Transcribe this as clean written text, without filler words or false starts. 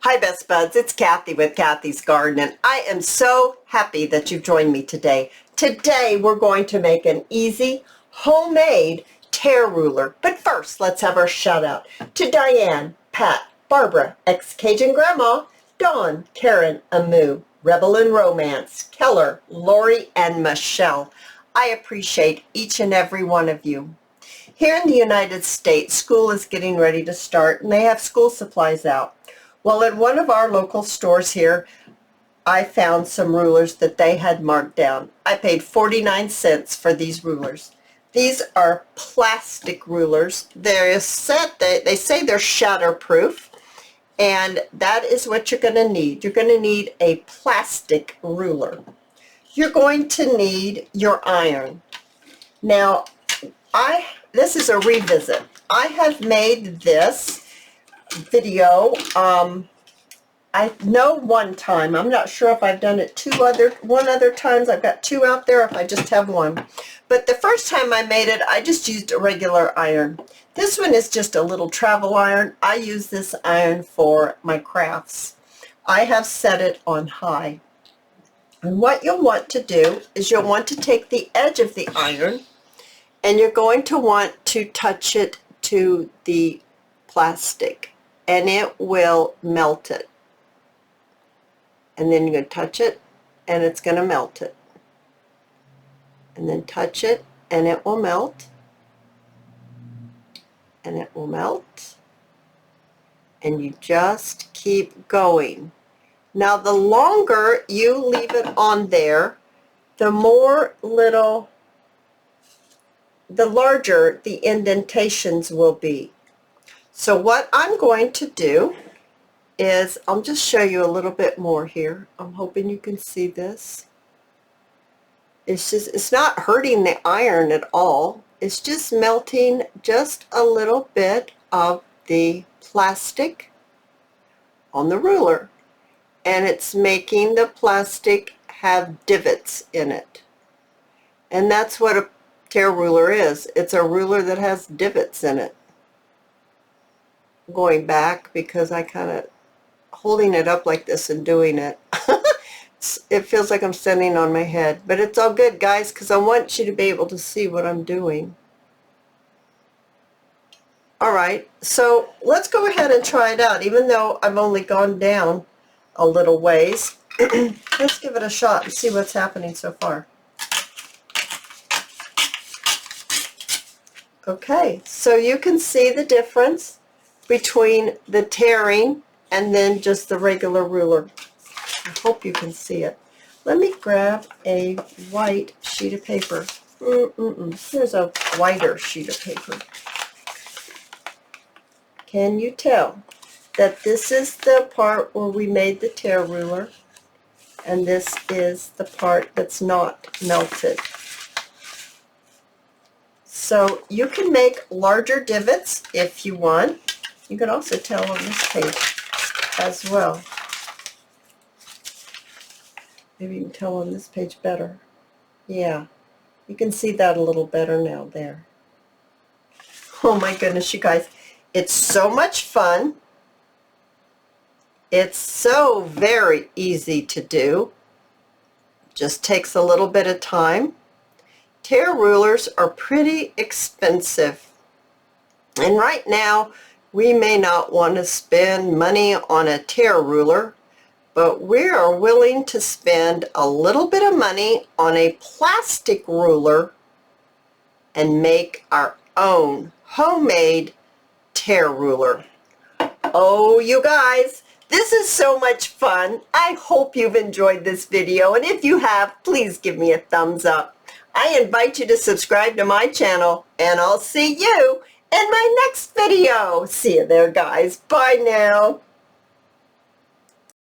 Hi Best Buds, it's Cathy with Cathy's Garden, and I am so happy that you've joined me today. Today we're going to make an easy homemade tear ruler. But first, let's have our shout out to Diane, Pat, Barbara, ex-Cajun Grandma, Dawn, Karen, Amu, Rebel in Romance, Keller, Lori, and Michelle. I appreciate each and every one of you. Here in the United States, school is getting ready to start, and they have school supplies out. Well, at one of our local stores here, I found some rulers that they had marked down. I paid 49 cents for these rulers. These are plastic rulers. They're set, they say they're shatterproof, and that is what you're going to need. You're going to need a plastic ruler. You're going to need your iron. Now, this is a revisit. I have made this video, I know one time. I'm not sure if I've done it one other times. I've got two out there, if I just have one. But the first time I made it, I just used a regular iron. This one is just a little travel iron. I use this iron for my crafts. I have set it on high. And what you'll want to do is you'll want to take the edge of the iron and you're going to want to touch it to the plastic, and it will melt it. And then you're going to touch it, and it's going to melt it. And then touch it, and it will melt. And it will melt. And you just keep going. Now, the longer you leave it on there, the larger the indentations will be. So what I'm going to do is, I'll just show you a little bit more here. I'm hoping you can see this. It's not hurting the iron at all. It's just melting just a little bit of the plastic on the ruler. And it's making the plastic have divots in it. And that's what a tear ruler is. It's a ruler that has divots in it. Going back because I kind of holding it up like this and doing it. It feels like I'm standing on my head, but it's all good, guys, because I want you to be able to see what I'm doing. All right, so let's go ahead and try it out. Even though I've only gone down a little ways, let's give it a shot and see what's happening so far. Okay, so you can see the difference between the tearing and then just the regular ruler. I hope you can see it. Let me grab a white sheet of paper. Here's a whiter sheet of paper. Can you tell that this is the part where we made the tear ruler, and this is the part that's not melted? So you can make larger divots if you want. You can also tell on this page as well. Maybe you can tell on this page better. Yeah, you can see that a little better now there. Oh my goodness, you guys. It's so much fun. It's so very easy to do. Just takes a little bit of time. Tear rulers are pretty expensive. And right now, we may not want to spend money on a tear ruler, but we are willing to spend a little bit of money on a plastic ruler and make our own homemade tear ruler. Oh, you guys, this is so much fun. I hope you've enjoyed this video, and if you have, please give me a thumbs up. I invite you to subscribe to my channel, and I'll see you in my next video. See you there, guys. Bye now.